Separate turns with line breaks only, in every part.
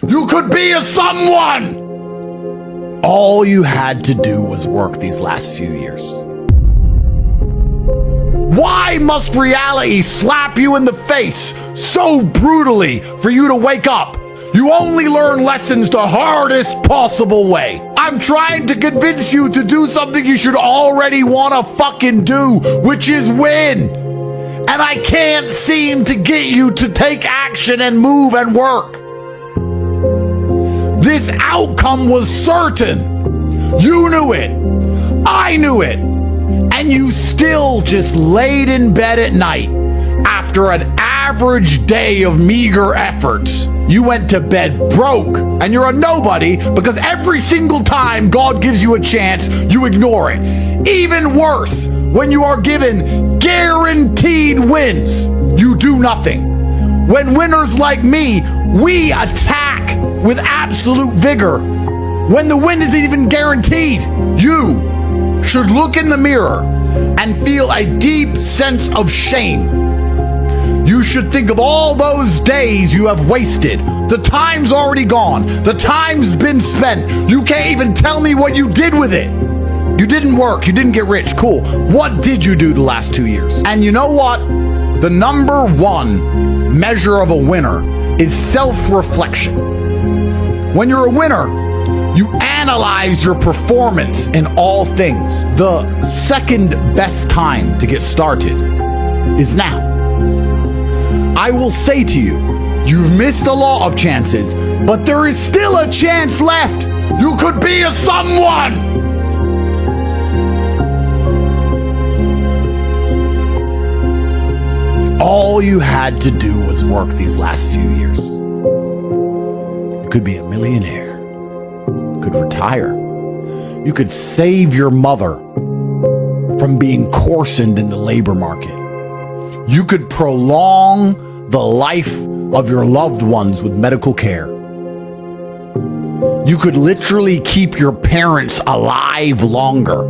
You could be a someone! All you had to do was work these last few years. Why must reality slap you in the face so brutally for you to wake up? You only learn lessons the hardest possible way. I'm trying to convince you to do something you should already want to fucking do, which is win. And I can't seem to get you to take action and move and work. This outcome was certain. You knew it. I knew it. And you still just laid in bed at night after an average day of meager efforts. You went to bed broke, and you're a nobody because every single time God gives you a chance, you ignore it. Even worse, when you are given guaranteed wins, you do nothing. When winners like me, we attack with absolute vigor. When the win isn't even guaranteed, you should look in the mirror and feel a deep sense of shame. You should think of all those days you have wasted. The time's already gone. The time's been spent. You can't even tell me what you did with it. You didn't work. You didn't get rich. Cool. What did you do the last 2 years? And you know what? The number one measure of a winner is self-reflection. When you're a winner, you analyze your performance in all things. The second best time to get started is now. I will say to you, you've missed a lot of chances, but there is still a chance left. You could be a someone. All you had to do was work these last few years. You could be a millionaire. You could retire. You could save your mother from being coarsened in the labor market. You could prolong the life of your loved ones with medical care. You could literally keep your parents alive longer,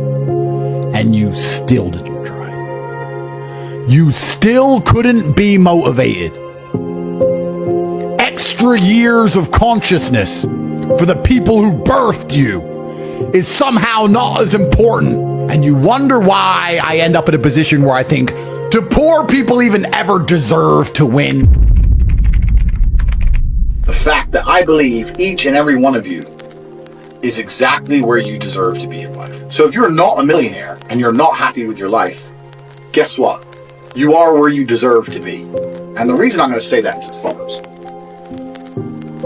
and you still didn't try. You still couldn't be motivated. Extra years of consciousness for the people who birthed you is somehow not as important, and you wonder why I end up in a position where I think, do poor people even ever deserve to win? The fact that I believe each and every one of you is exactly where you deserve to be in life. So if you're not a millionaire and you're not happy with your life, guess what? You are where you deserve to be. And the reason I'm going to say that is as follows.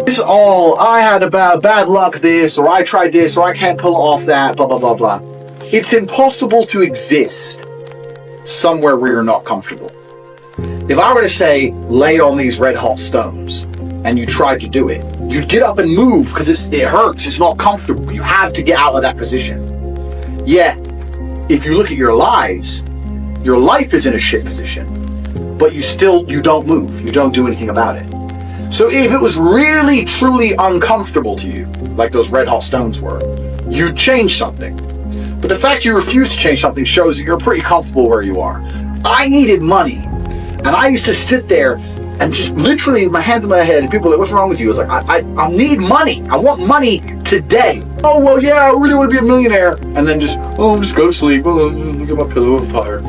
This is all, I had bad luck this, or I tried this, or I can't pull off that, blah, blah, blah, blah. It's impossible to exist somewhere where you're not comfortable. If I were to say, lay on these red hot stones, and you tried to do it, you'd get up and move because it hurts, it's not comfortable. You have to get out of that position. Yet, if you look at your lives, your life is in a shit position, but you don't move, you don't do anything about it. So if it was really, truly uncomfortable to you, like those red hot stones were, you'd change something. But the fact you refuse to change something shows that you're pretty comfortable where you are. I needed money. And I used to sit there and just literally my hands in my head and people were like, what's wrong with you? I was like, I need money. I want money today. Oh, well, yeah, I really want to be a millionaire. And then just go to sleep. Oh, get my pillow, I'm tired.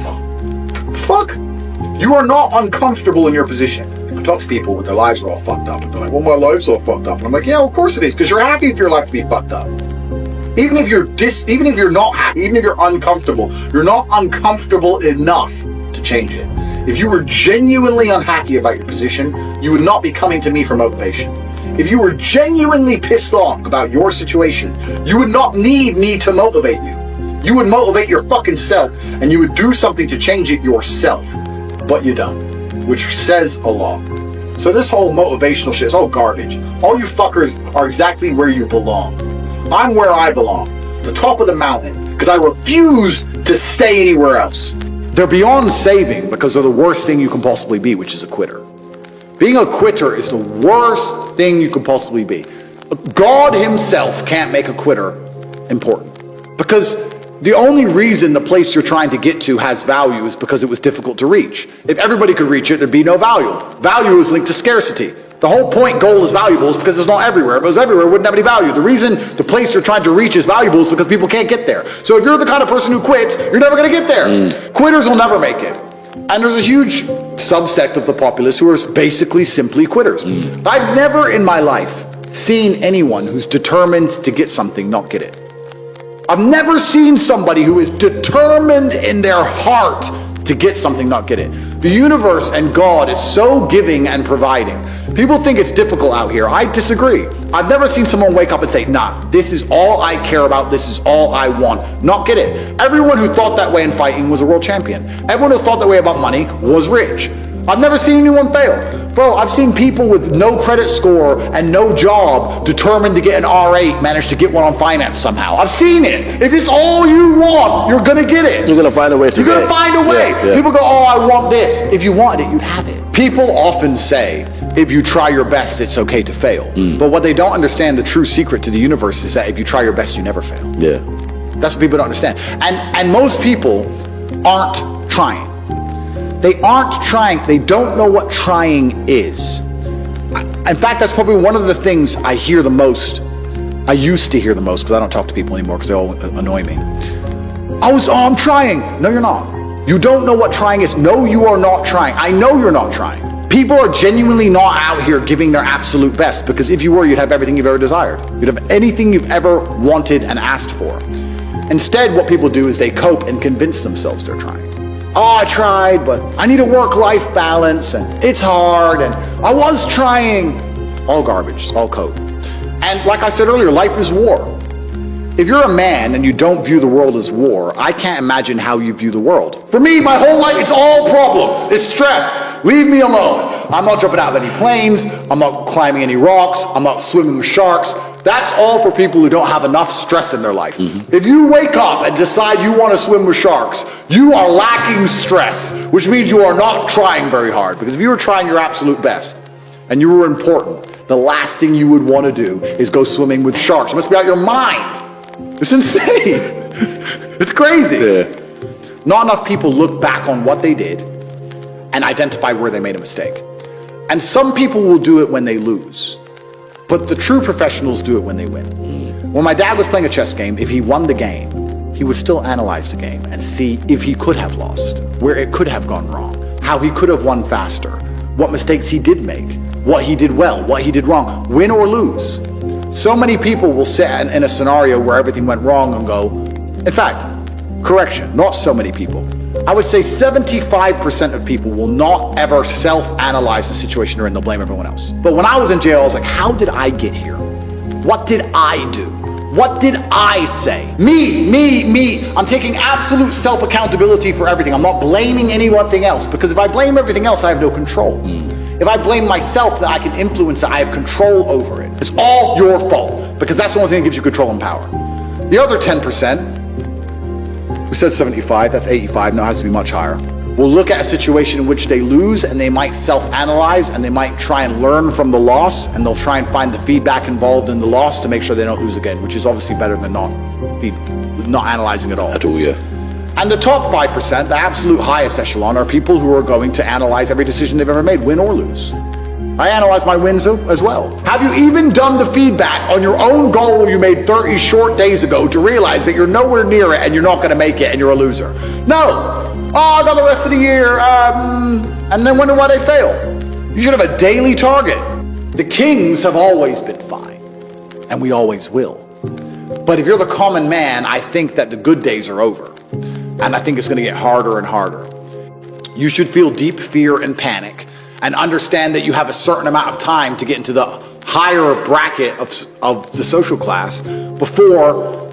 Fuck. You are not uncomfortable in your position. I talk to people with their lives are all fucked up. And they're like, well, my life's all fucked up. And I'm like, yeah, well, of course it is. Because you're happy for your life to be fucked up. Even if you're not happy, even if you're uncomfortable, you're not uncomfortable enough to change it. If you were genuinely unhappy about your position, you would not be coming to me for motivation. If you were genuinely pissed off about your situation, you would not need me to motivate you. You would motivate your fucking self, and you would do something to change it yourself. But you don't, which says a lot. So this whole motivational shit is all garbage. All you fuckers are exactly where you belong. I'm where I belong, the top of the mountain, because I refuse to stay anywhere else. They're beyond saving because they're the worst thing you can possibly be, which is a quitter. Being a quitter is the worst thing you can possibly be. God himself can't make a quitter important. Because the only reason the place you're trying to get to has value is because it was difficult to reach. If everybody could reach it, there'd be no value. Value is linked to scarcity. The whole point gold is valuable is because it's not everywhere. If it was everywhere, it wouldn't have any value. The reason the place you're trying to reach is valuable is because people can't get there. So if you're the kind of person who quits, you're never going to get there. Quitters will never make it. And there's a huge subsect of the populace who are basically simply quitters. I've never in my life seen anyone who's determined to get something not get it. I've never seen somebody who is determined in their heart to get something, not get it. The universe and God is so giving and providing. People think it's difficult out here. I disagree. I've never seen someone wake up and say, nah, this is all I care about, this is all I want, not get it. Everyone who thought that way in fighting was a world champion. Everyone who thought that way about money was rich. I've never seen anyone fail. Bro, I've seen people with no credit score and no job determined to get an R8 manage to get one on finance somehow. I've seen it. If it's all you want, you're going to get it.
You're going to find a way to
You're going to find a way.
Yeah.
People go, oh, I want this. If you wanted it, you'd have it. People often say, if you try your best, it's okay to fail. But what they don't understand, the true secret to the universe is that if you try your best, you never fail.
Yeah.
That's what people don't understand. And most people aren't trying. They aren't trying. They don't know what trying is. In fact, that's probably one of the things I hear the most. I used to hear the most because I don't talk to people anymore because they all annoy me. I'm trying. No, you're not. You don't know what trying is. No, you are not trying. I know you're not trying. People are genuinely not out here giving their absolute best, because if you were, you'd have everything you've ever desired. You'd have anything you've ever wanted and asked for. Instead, what people do is they cope and convince themselves they're trying. Oh, I tried, but I need a work-life balance, and it's hard, and I was trying. All garbage, all cope. And like I said earlier, life is war. If you're a man and you don't view the world as war, I can't imagine how you view the world. For me, my whole life, it's all problems. It's stress. Leave me alone. I'm not jumping out of any planes. I'm not climbing any rocks. I'm not swimming with sharks. That's all for people who don't have enough stress in their life. If you wake up and decide you want to swim with sharks, you are lacking stress, which means you are not trying very hard. Because if you were trying your absolute best and you were important, the last thing you would want to do is go swimming with sharks. You must be out of your mind. It's insane. It's crazy.
Yeah.
Not enough people look back on what they did and identify where they made a mistake. And some people will do it when they lose. But the true professionals do it when they win. When my dad was playing a chess game, if he won the game, he would still analyze the game and see if he could have lost, where it could have gone wrong, how he could have won faster, what mistakes he did make, what he did well, what he did wrong, win or lose. So many people will sit in a scenario where everything went wrong and go, in fact, correction, not so many people. I would say 75% of people will not ever self-analyze the situation they're in. They'll blame everyone else. But when I was in jail, I was like, how did I get here? What did I do? What did I say? Me. I'm taking absolute self-accountability for everything. I'm not blaming anything else, because if I blame everything else, I have no control. If I blame myself, then I can influence it. I have control over it. It's all your fault, because that's the only thing that gives you control and power. The other 10%, we said 75, that's 85, no, it has to be much higher. We'll look at a situation in which they lose, and they might self-analyze, and they might try and learn from the loss, and they'll try and find the feedback involved in the loss to make sure they don't lose again, which is obviously better than not analyzing at all.
At all, yeah.
And the top 5%, the absolute highest echelon, are people who are going to analyze every decision they've ever made, win or lose. I analyze my wins as well. Have you even done the feedback on your own goal you made 30 short days ago to realize that you're nowhere near it and you're not going to make it and you're a loser? No. Oh, I got the rest of the year, and then wonder why they fail. You should have a daily target. The kings have always been fine, and we always will. But if you're the common man, I think that the good days are over, and I think it's going to get harder and harder. You should feel deep fear and panic, and understand that you have a certain amount of time to get into the higher bracket of the social class before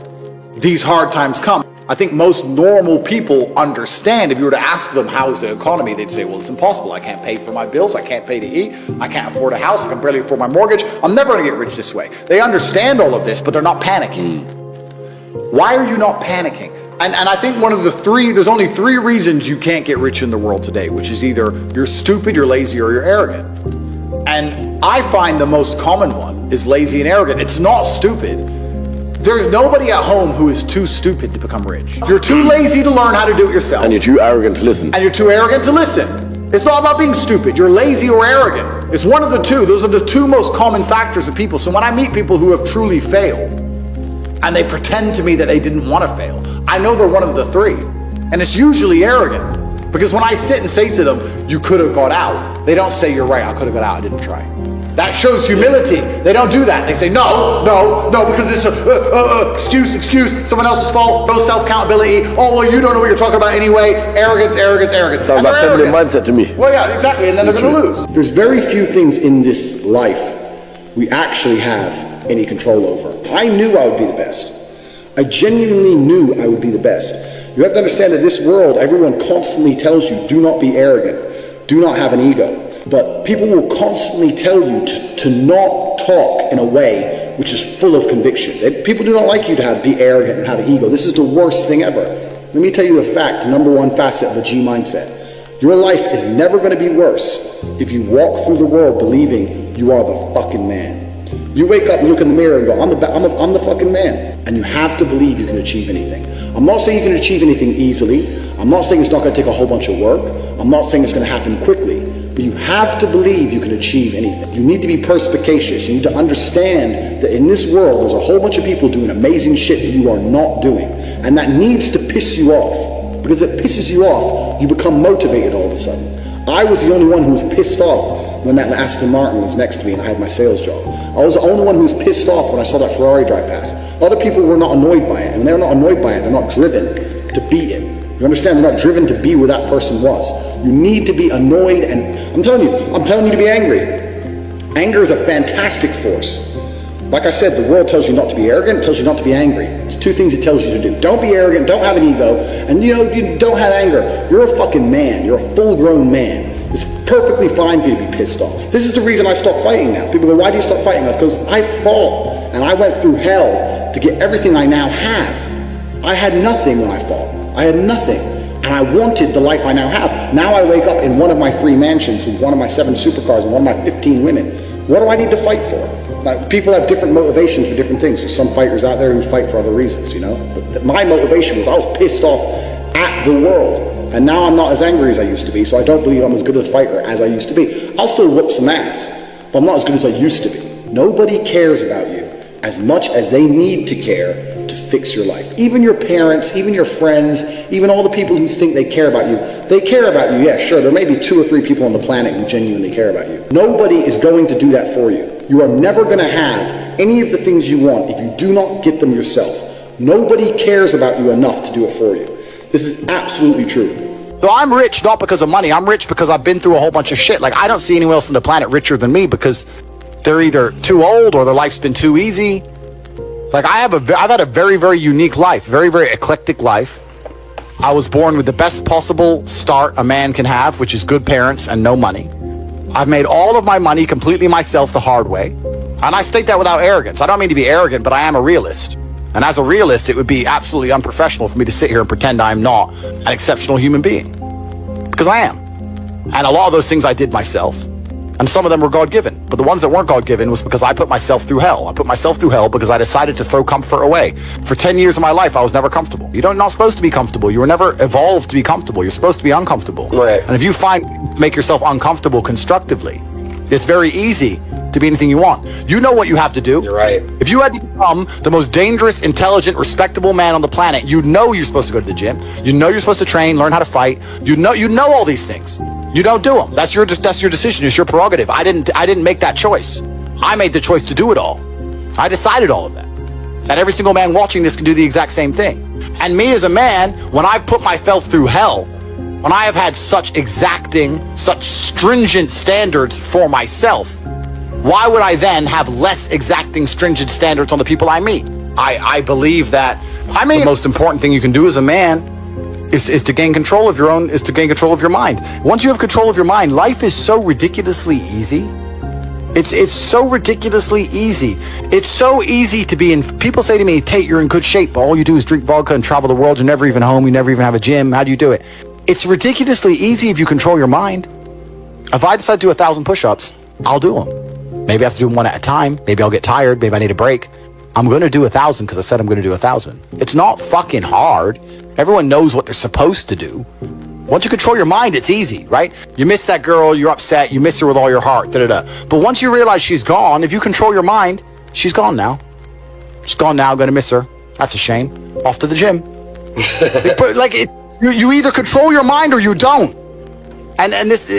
these hard times come. I think most normal people understand. If you were to ask them, how's the economy? They'd say, well, it's impossible. I can't pay for my bills. I can't pay to eat. I can't afford a house. I can barely afford my mortgage. I'm never going to get rich this way. They understand all of this, but they're not panicking. Why are you not panicking? And I think there's only three reasons you can't get rich in the world today, which is either you're stupid, you're lazy, or you're arrogant. And I find the most common one is lazy and arrogant. It's not stupid. There's nobody at home who is too stupid to become rich. You're too lazy to learn how to do it yourself.
And you're too arrogant to listen.
And you're too arrogant to listen. It's not about being stupid. You're lazy or arrogant. It's one of the two. Those are the two most common factors of people. So when I meet people who have truly failed, and they pretend to me that they didn't want to fail, I know they're one of the three. And it's usually arrogant. Because when I sit and say to them, you could have got out, they don't say, you're right, I could have got out, I didn't try. That shows humility. They don't do that. They say, no, because it's excuse, someone else's fault, no self-accountability. Oh, well, you don't know what you're talking about anyway. Arrogance.
Sounds like feminine mindset to me.
Well, yeah, exactly, and then they're going to lose. There's very few things in this life we actually have any control over. I knew I would be the best. I genuinely knew I would be the best. You have to understand that this world, everyone constantly tells you, do not be arrogant, do not have an ego. But people will constantly tell you to not talk in a way which is full of conviction. People do not like you to be arrogant and have an ego. This is the worst thing ever. Let me tell you a fact, the number one facet of the G mindset. Your life is never going to be worse if you walk through the world believing you are the fucking man. You wake up and look in the mirror and go, I'm the fucking man. And you have to believe you can achieve anything. I'm not saying you can achieve anything easily. I'm not saying it's not going to take a whole bunch of work. I'm not saying it's going to happen quickly. But you have to believe you can achieve anything. You need to be perspicacious. You need to understand that in this world, there's a whole bunch of people doing amazing shit that you are not doing. And that needs to piss you off. Because if it pisses you off, you become motivated all of a sudden. I was the only one who was pissed off when that Aston Martin was next to me and I had my sales job. I was the only one who was pissed off when I saw that Ferrari drive past. Other people were not annoyed by it. And they're not annoyed by it. They're not driven to beat it. You understand? They're not driven to be where that person was. You need to be annoyed, and I'm telling you to be angry. Anger is a fantastic force. Like I said, the world tells you not to be arrogant, it tells you not to be angry. It's two things it tells you to do. Don't be arrogant, don't have an ego, and you don't have anger. You're a fucking man. You're a full-grown man. It's perfectly fine for you to be pissed off. This is the reason I stopped fighting now. People go, why do you stop fighting? That's because I fought, and I went through hell to get everything I now have. I had nothing when I fought. I had nothing, and I wanted the life I now have. Now I wake up in one of my 3 mansions, with one of my 7 supercars, and one of my 15 women. What do I need to fight for? Now, people have different motivations for different things. There's some fighters out there who fight for other reasons, But my motivation was I was pissed off at the world, and now I'm not as angry as I used to be, so I don't believe I'm as good a fighter as I used to be. I'll still whoop some ass, but I'm not as good as I used to be. Nobody cares about you as much as they need to care to fix your life. Even your parents, even your friends, even all the people who think they care about you, they care about you. Yeah, sure, there may be 2 or 3 people on the planet who genuinely care about you. Nobody is going to do that for you. You are never going to have any of the things you want if you do not get them yourself. Nobody cares about you enough to do it for you. This is absolutely true. So I'm rich not because of money. I'm rich because I've been through a whole bunch of shit. Like, I don't see anyone else on the planet richer than me because they're either too old or their life's been too easy. Like, I've had a very, very unique life, very, very eclectic life. I was born with the best possible start a man can have, which is good parents and no money. I've made all of my money completely myself the hard way. And I state that without arrogance. I don't mean to be arrogant, but I am a realist. And as a realist, it would be absolutely unprofessional for me to sit here and pretend I'm not an exceptional human being. Because I am. And a lot of those things I did myself. And some of them were God-given. But the ones that weren't God-given was because I put myself through hell. I put myself through hell because I decided to throw comfort away. For 10 years of my life, I was never comfortable. You're not supposed to be comfortable. You were never evolved to be comfortable. You're supposed to be uncomfortable.
Right.
And if you make yourself uncomfortable constructively, it's very easy to be anything you want. You know what you have to do.
You're right.
If you had to become the most dangerous, intelligent, respectable man on the planet, you know you're supposed to go to the gym. You know you're supposed to train, learn how to fight. You know all these things. You don't do them. That's your decision. It's your prerogative. I didn't make that choice. I made the choice to do it all. I decided all of that. And every single man watching this can do the exact same thing. And me as a man, when I put myself through hell, when I have had such exacting, such stringent standards for myself, why would I then have less exacting, stringent standards on the people I meet? I believe that, the most important thing you can do as a man is to gain control of your mind. Once you have control of your mind, life is so ridiculously easy. It's so ridiculously easy. It's so easy to be in. People say to me, Tate, you're in good shape, but all you do is drink vodka and travel the world. You're never even home. You never even have a gym. How do you do it? It's ridiculously easy if you control your mind. If I decide to do 1,000 push-ups, I'll do them. Maybe I have to do them one at a time. Maybe I'll get tired. Maybe I need a break. I'm going to do 1,000 because I said I'm going to do 1,000. It's not fucking hard. Everyone knows what they're supposed to do.
Once you control your mind, it's easy, right? You miss that girl, you're upset, you miss her with all your heart, da-da-da. But once you realize she's gone, if you control your mind, she's gone now. She's gone now, gonna miss her. That's a shame. Off to the gym. But like, you either control your mind or you don't. And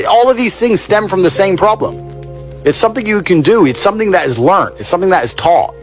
all of these things stem from the same problem. It's something you can do. It's something that is learned. It's something that is taught.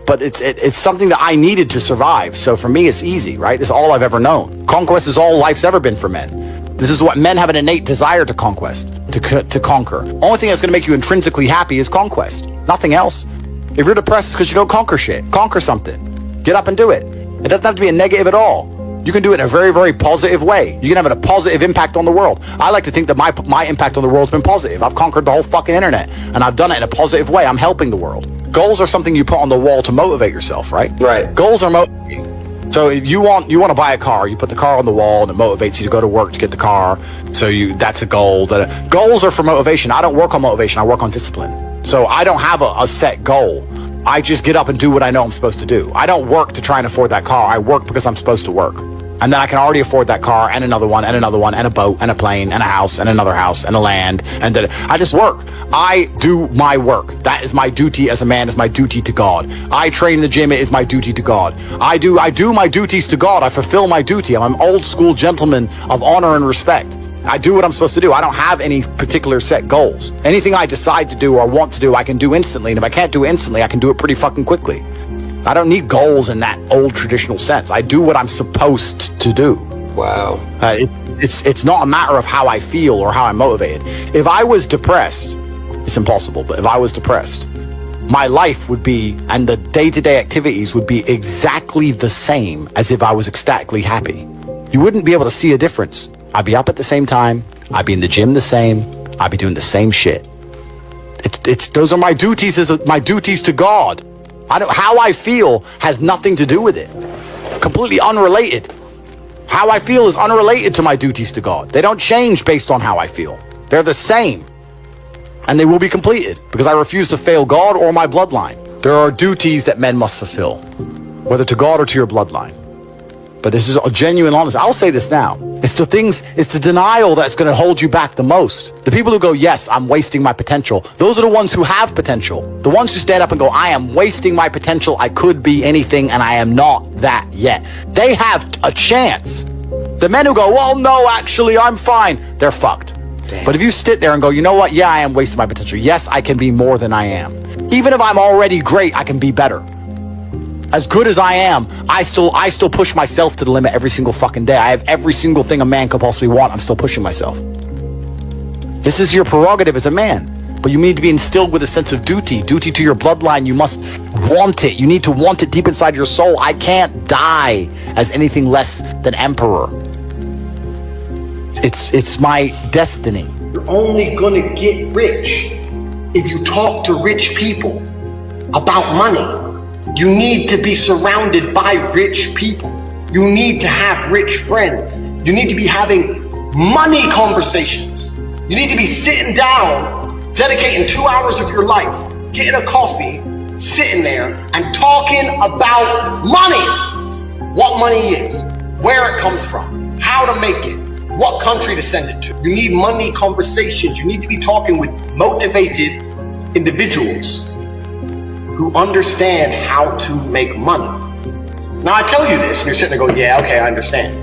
But it's something that I needed to survive. So for me, it's easy, right? It's all I've ever known. Conquest is all life's ever been for men. This is what men have an innate desire to conquest, to conquer. Only thing that's going to make you intrinsically happy is conquest. Nothing else. If you're depressed, it's because you don't conquer shit. Conquer something. Get up and do it. It doesn't have to be a negative at all. You can do it in a very, very positive way. You can have a positive impact on the world. I like to think that my impact on the world has been positive. I've conquered the whole fucking internet, and I've done it in a positive way. I'm helping the world. Goals are something you put on the wall to motivate yourself, right?
Right.
Goals are motivating. So if you want to buy a car, you put the car on the wall, and it motivates you to go to work to get the car. So that's a goal. Goals are for motivation. I don't work on motivation. I work on discipline. So I don't have a set goal. I just get up and do what I know I'm supposed to do. I don't work to try and afford that car. I work because I'm supposed to work. And then I can already afford that car and another one and another one and a boat and a plane and a house and another house and a land. And then I just work. I do my work. That is my duty as a man, is my duty to God. I train in the gym. It is my duty to God. I do my duties to God. I fulfill my duty. I'm an old school gentleman of honor and respect. I do what I'm supposed to do. I don't have any particular set goals. Anything I decide to do or want to do, I can do instantly. And if I can't do it instantly, I can do it pretty fucking quickly. I don't need goals in that old traditional sense. I do what I'm supposed to do.
Wow.
It's not a matter of how I feel or how I'm motivated. If I was depressed, it's impossible, but if I was depressed, my life would be, and the day-to-day activities would be exactly the same as if I was ecstatically happy. You wouldn't be able to see a difference. I'd be up at the same time. I'd be in the gym the same. I'd be doing the same shit. Those are my duties my duties to God. How I feel has nothing to do with it. Completely unrelated. How I feel is unrelated to my duties to God. They don't change based on how I feel. They're the same. And they will be completed because I refuse to fail God or my bloodline. There are duties that men must fulfill, whether to God or to your bloodline. But this is a genuine honesty. I'll say this now. It's the denial that's going to hold you back the most. The people who go, yes, I'm wasting my potential. Those are the ones who have potential. The ones who stand up and go, I am wasting my potential. I could be anything and I am not that yet. They have a chance. The men who go, well, no, actually, I'm fine. They're fucked. Damn. But if you sit there and go, you know what? Yeah, I am wasting my potential. Yes, I can be more than I am. Even if I'm already great, I can be better. As good as I am, I still push myself to the limit every single fucking day. I have every single thing a man could possibly want. I'm still pushing myself. This is your prerogative as a man. But you need to be instilled with a sense of duty. Duty to your bloodline. You must want it. You need to want it deep inside your soul. I can't die as anything less than emperor. It's my destiny.
You're only gonna get rich if you talk to rich people about money. You need to be surrounded by rich people. You need to have rich friends. You need to be having money conversations. You need to be sitting down, dedicating 2 hours of your life, getting a coffee, sitting there and talking about money. What money is, where it comes from, how to make it, what country to send it to. You need money conversations. You need to be talking with motivated individuals who understand how to make money. Now I tell you this and you're sitting there going, yeah, okay, I understand.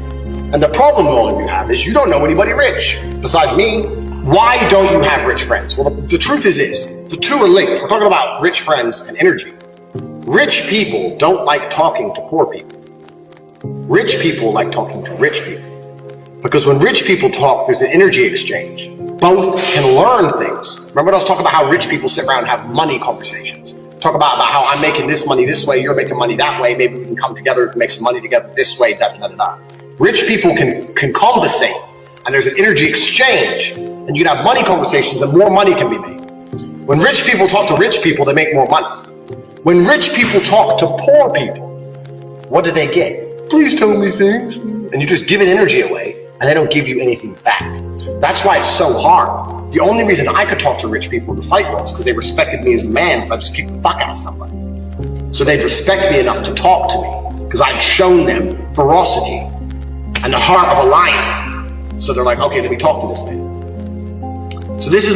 And the problem all of you have is you don't know anybody rich besides me. Why don't you have rich friends? Well, the truth is this, the two are linked. We're talking about rich friends and energy. Rich people don't like talking to poor people. Rich people like talking to rich people. Because when rich people talk, there's an energy exchange. Both can learn things. Remember I was talking about how rich people sit around and have money conversations. Talk about how I'm making this money this way, you're making money that way, maybe we can come together and make some money together this way, da da da da. Rich people can conversate, and there's an energy exchange, and you can have money conversations and more money can be made. When rich people talk to rich people, they make more money. When rich people talk to poor people, what do they get? Please tell me things. And you just give an energy away, and they don't give you anything back. That's why it's so hard. The only reason I could talk to rich people in the fight was because they respected me as a man if I just kicked the fuck out of somebody. So they'd respect me enough to talk to me because I'd shown them ferocity and the heart of a lion. So they're like, okay, let me talk to this man. So this is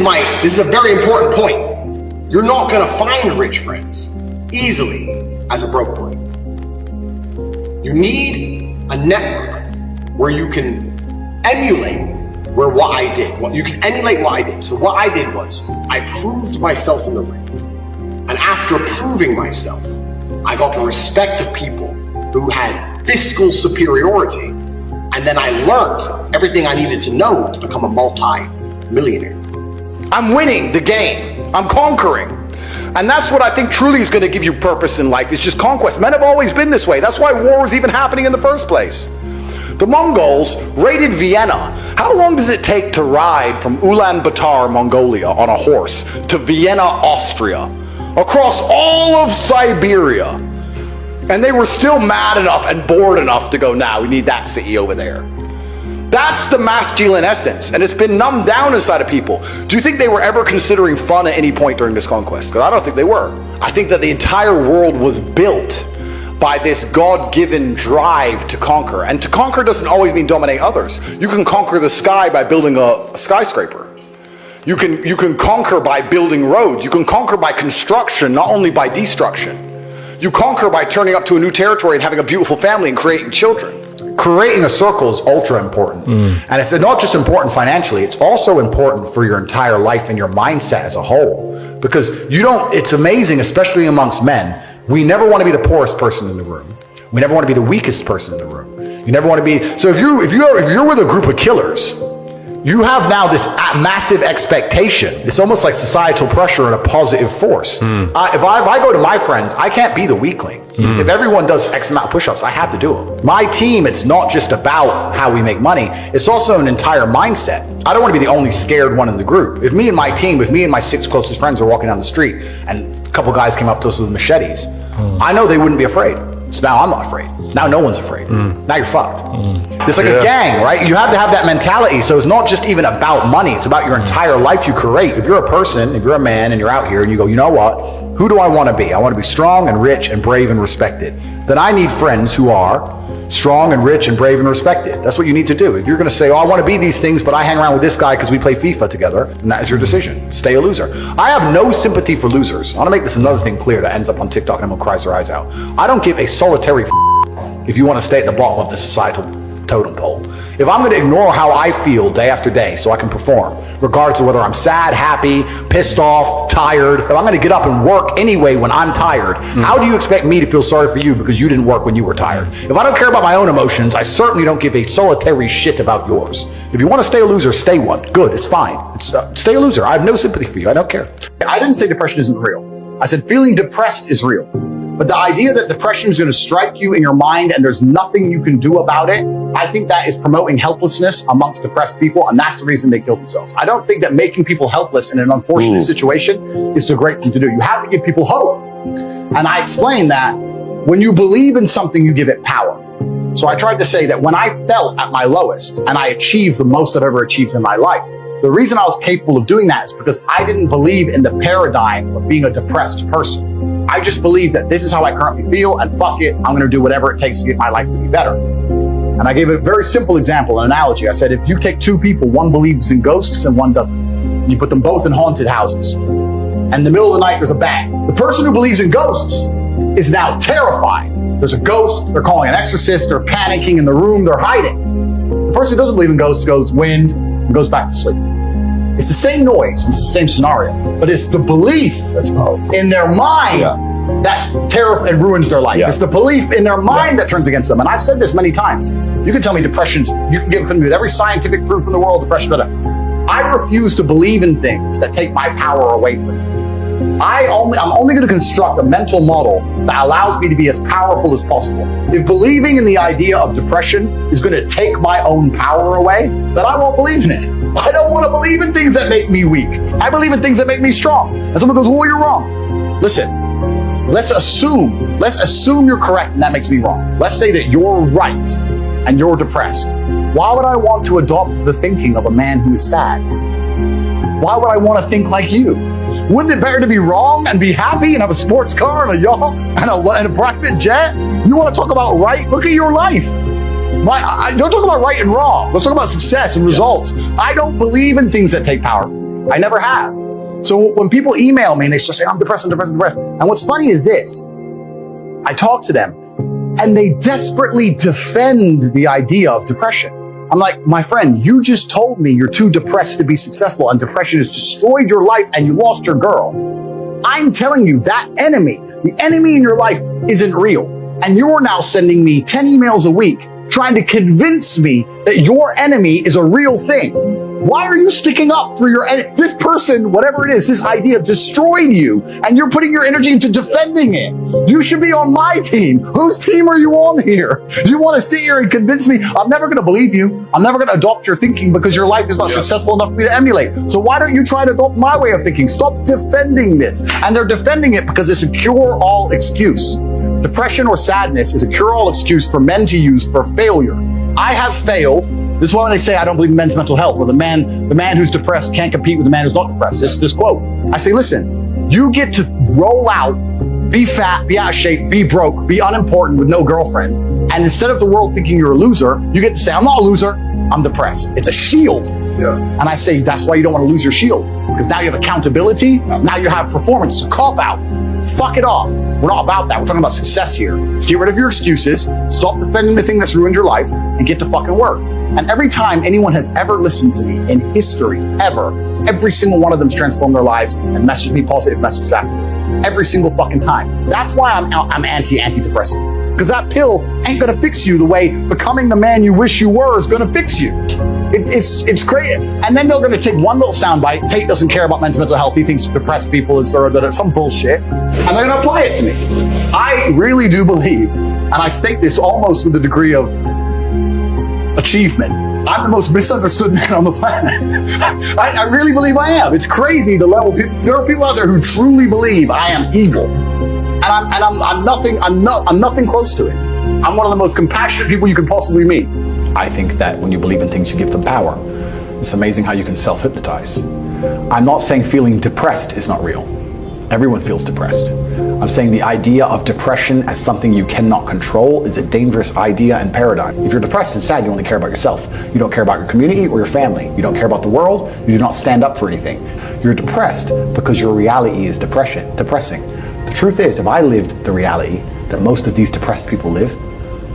a very important point. You're not gonna find rich friends easily as a broke boy. You need a network where you can emulate what I did. You can emulate what I did. So what I did was I proved myself in the ring. And after proving myself, I got the respect of people who had fiscal superiority. And then I learned everything I needed to know to become a multi-millionaire.
I'm winning the game. I'm conquering. And that's what I think truly is going to give you purpose in life. It's just conquest. Men have always been this way. That's why war was even happening in the first place. The Mongols raided Vienna. How long does it take to ride from Ulaanbaatar, Mongolia, on a horse to Vienna, Austria, across all of Siberia? And they were still mad enough and bored enough to go, nah, we need that city over there. That's the masculine essence, and it's been numbed down inside of people. Do you think they were ever considering fun at any point during this conquest? Because I don't think they were. I think that the entire world was built by this God-given drive to conquer. And to conquer doesn't always mean dominate others. You can conquer the sky by building a skyscraper. You can conquer by building roads. You can conquer by construction, not only by destruction. You conquer by turning up to a new territory and having a beautiful family and creating children. Creating a circle is ultra important. And it's not just important financially, it's also important for your entire life and your mindset as a whole. Because it's amazing, especially amongst men, we never want to be the poorest person in the room. We never want to be the weakest person in the room. You never want to be, so if you're with a group of killers, you have now this massive expectation. It's almost like societal pressure and a positive force. If I go to my friends, I can't be the weakling. If everyone does X amount of push-ups, I have to do them. My team, it's not just about how we make money. It's also an entire mindset. I don't want to be the only scared one in the group. If me and my 6 closest friends are walking down the street and a couple guys came up to us with machetes, I know they wouldn't be afraid. So now I'm not afraid. Now no one's afraid. Now you're fucked. It's like a gang, right? You have to have that mentality. So it's not just even about money. It's about your entire life you create. If you're a person, if you're a man and you're out here and you go, you know what? Who do I want to be? I want to be strong and rich and brave and respected. Then I need friends who are strong and rich and brave and respected. That's what you need to do. If you're going to say, oh, I want to be these things, but I hang around with this guy because we play FIFA together, then that is your decision. Stay a loser. I have no sympathy for losers. I want to make this another thing clear that ends up on TikTok and everyone cries their eyes out. I don't give a solitary if you want to stay at the bottom of the societal totem pole. If I'm going to ignore how I feel day after day so I can perform, regardless of whether I'm sad, happy, pissed off, tired, if I'm going to get up and work anyway when I'm tired, how do you expect me to feel sorry for you because you didn't work when you were tired? If I don't care about my own emotions, I certainly don't give a solitary shit about yours. If you want to stay a loser, stay one. Good, it's fine. Stay a loser. I have no sympathy for you. I don't care. I didn't say depression isn't real. I said feeling depressed is real. But the idea that depression is going to strike you in your mind and there's nothing you can do about it, I think that is promoting helplessness amongst depressed people, and that's the reason they kill themselves. I don't think that making people helpless in an unfortunate situation is the great thing to do. You have to give people hope. And I explained that when you believe in something, you give it power. So I tried to say that when I felt at my lowest and I achieved the most I've ever achieved in my life, the reason I was capable of doing that is because I didn't believe in the paradigm of being a depressed person. I just believe that this is how I currently feel, and fuck it, I'm going to do whatever it takes to get my life to be better. And I gave a very simple example, an analogy. I said, if you take 2 people, one believes in ghosts and one doesn't, and you put them both in haunted houses, and in the middle of the night there's a bang. The person who believes in ghosts is now terrified. There's a ghost, they're calling an exorcist, they're panicking in the room, they're hiding. The person who doesn't believe in ghosts goes wind and goes back to sleep. It's the same noise, it's the same scenario, but it's the belief that's in their mind that terror and ruins their life. It's the belief in their mind that turns against them. And I've said this many times. You can tell me depression's, you can give me with every scientific proof in the world, depression, I refuse to believe in things that take my power away from me. I'm only going to construct a mental model that allows me to be as powerful as possible. If believing in the idea of depression is going to take my own power away, then I won't believe in it. I don't want to believe in things that make me weak. I believe in things that make me strong. And someone goes, well, you're wrong. Listen, let's assume you're correct and that makes me wrong. Let's say that you're right and you're depressed. Why would I want to adopt the thinking of a man who is sad? Why would I want to think like you? Wouldn't it better to be wrong and be happy and have a sports car and a yacht and a private jet? You want to talk about right? Look at your life. Don't talk about right and wrong. Let's talk about success and results. I don't believe in things that take power from me. I never have. So when people email me and they start saying, I'm depressed. And what's funny is this. I talk to them and they desperately defend the idea of depression. I'm like, my friend, you just told me you're too depressed to be successful and depression has destroyed your life and you lost your girl. I'm telling you that the enemy in your life isn't real. And you're now sending me 10 emails a week trying to convince me that your enemy is a real thing. Why are you sticking up for your enemy? This person, whatever it is, this idea destroyed you and you're putting your energy into defending it. You should be on my team. Whose team are you on here? You want to sit here and convince me? I'm never going to believe you. I'm never going to adopt your thinking because your life is not successful enough for me to emulate. So why don't you try to adopt my way of thinking? Stop defending this. And they're defending it because it's a cure-all excuse. Depression or sadness is a cure-all excuse for men to use for failure. I have failed. This is why they say I don't believe in men's mental health, or the man who's depressed can't compete with the man who's not depressed. This quote. I say, listen, you get to roll out, be fat, be out of shape, be broke, be unimportant with no girlfriend. And instead of the world thinking you're a loser, you get to say, I'm not a loser, I'm depressed. It's a shield. Yeah. And I say, that's why you don't want to lose your shield. Because now you have accountability, now you have performance. It's a cop-out. Fuck it off. We're not about that. We're talking about success here. Get rid of your excuses, stop defending the thing that's ruined your life, and get to fucking work. And every time anyone has ever listened to me in history, every single one of them's transformed their lives and messaged me positive messages afterwards. Every single fucking time. That's why I'm antidepressant. Because that pill ain't gonna fix you the way becoming the man you wish you were is gonna fix you. It's crazy. And then they're gonna take one little soundbite. Tate doesn't care about mental health. He thinks depressed people is some bullshit. And they're gonna apply it to me. I really do believe, and I state this almost with a degree of achievement, I'm the most misunderstood man on the planet. I really believe I am. It's crazy the level. There are people out there who truly believe I am evil. And I'm nothing close to it. I'm one of the most compassionate people you can possibly meet. I think that when you believe in things, you give them power. It's amazing how you can self-hypnotize. I'm not saying feeling depressed is not real. Everyone feels depressed. I'm saying the idea of depression as something you cannot control is a dangerous idea and paradigm. If you're depressed and sad, you only care about yourself. You don't care about your community or your family. You don't care about the world. You do not stand up for anything. You're depressed because your reality is depressing. The truth is, if I lived the reality that most of these depressed people live,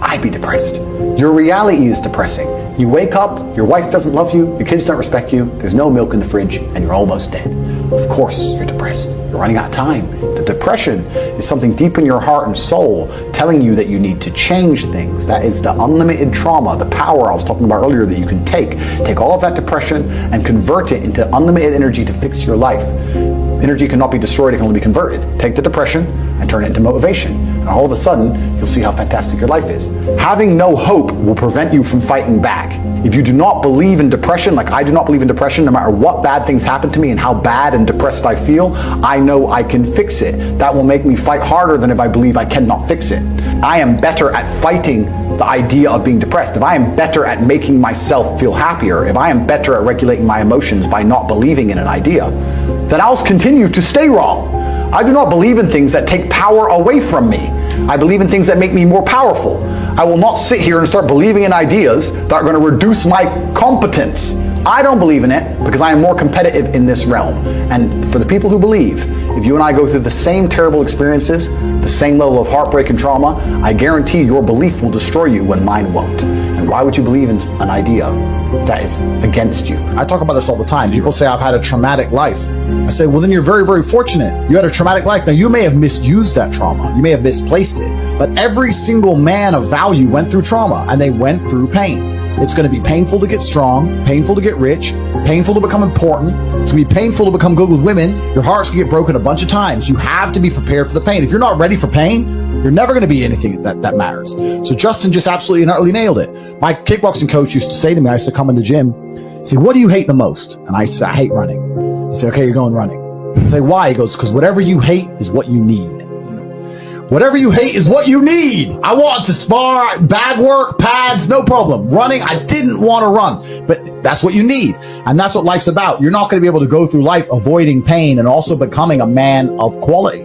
I'd be depressed. Your reality is depressing. You wake up, your wife doesn't love you, your kids don't respect you, there's no milk in the fridge, and you're almost dead. Of course you're depressed. You're running out of time. The depression is something deep in your heart and soul telling you that you need to change things. That is the unlimited trauma, the power I was talking about earlier that you can take all of that depression and convert it into unlimited energy to fix your life. Energy cannot be destroyed, it can only be converted. Take the depression and turn it into motivation. And all of a sudden, you'll see how fantastic your life is. Having no hope will prevent you from fighting back. If you do not believe in depression, like I do not believe in depression, no matter what bad things happen to me and how bad and depressed I feel, I know I can fix it. That will make me fight harder than if I believe I cannot fix it. I am better at fighting the idea of being depressed. If I am better at making myself feel happier, if I am better at regulating my emotions by not believing in an idea, then I'll continue to stay wrong. I do not believe in things that take power away from me. I believe in things that make me more powerful. I will not sit here and start believing in ideas that are going to reduce my competence. I don't believe in it because I am more competitive in this realm. And for the people who believe, if you and I go through the same terrible experiences, the same level of heartbreak and trauma, I guarantee your belief will destroy you when mine won't. And why would you believe in an idea that is against you? I talk about this all the time. People say I've had a traumatic life. I say, well, then you're very, very fortunate. You had a traumatic life. Now, you may have misused that trauma. You may have misplaced it. But every single man of value went through trauma, and they went through pain. It's going to be painful to get strong, painful to get rich, painful to become important. It's going to be painful to become good with women. Your heart's going to get broken a bunch of times. You have to be prepared for the pain. If you're not ready for pain, you're never going to be anything that matters. So Justin just absolutely and utterly nailed it. My kickboxing coach used to say to me, I used to come in the gym, say, what do you hate the most? And I say, I hate running. He'd say, okay, you're going running. I say, why? He goes, because whatever you hate is what you need. Whatever you hate is what you need. I want to spar, bag work, pads, no problem. Running, I didn't want to run, but that's what you need. And that's what life's about. You're not going to be able to go through life avoiding pain and also becoming a man of quality.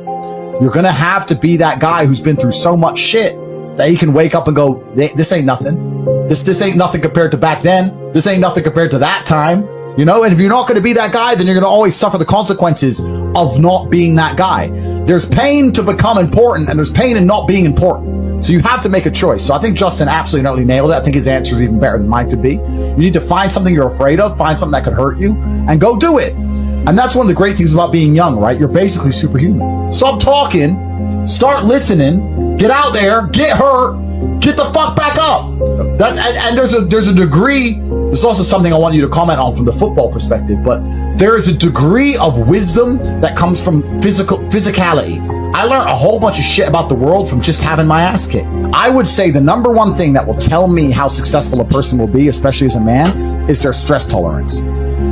You're going to have to be that guy who's been through so much shit that he can wake up and go, this ain't nothing.
This ain't nothing compared to back then. This ain't nothing compared to that time. You know, and if you're not going to be that guy, then you're going to always suffer the consequences of not being that guy. There's pain to become important, and there's pain in not being important. So you have to make a choice. So I think Justin absolutely nailed it. I think his answer is even better than mine could be. You need to find something you're afraid of, find something that could hurt you, and go do it. And that's one of the great things about being young, right? You're basically superhuman. Stop talking, start listening, get out there, get hurt, get the fuck back up. And there's a degree. There's also something I want you to comment on from the football perspective, but there is a degree of wisdom that comes from physicality. I learned a whole bunch of shit about the world from just having my ass kicked. I would say the number one thing that will tell me how successful a person will be, especially as a man, is their stress tolerance.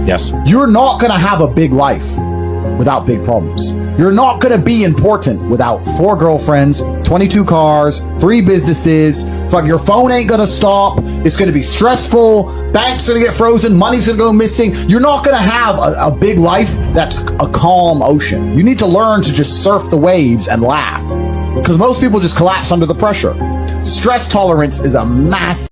Yes.
You're not going to have a big life without big problems. You're not going to be important without 4 girlfriends, 22 cars, 3 businesses. Fuck, your phone ain't going to stop. It's going to be stressful. Banks are going to get frozen. Money's going to go missing. You're not going to have a big life that's a calm ocean. You need to learn to just surf the waves and laugh, because most people just collapse under the pressure. Stress tolerance is a massive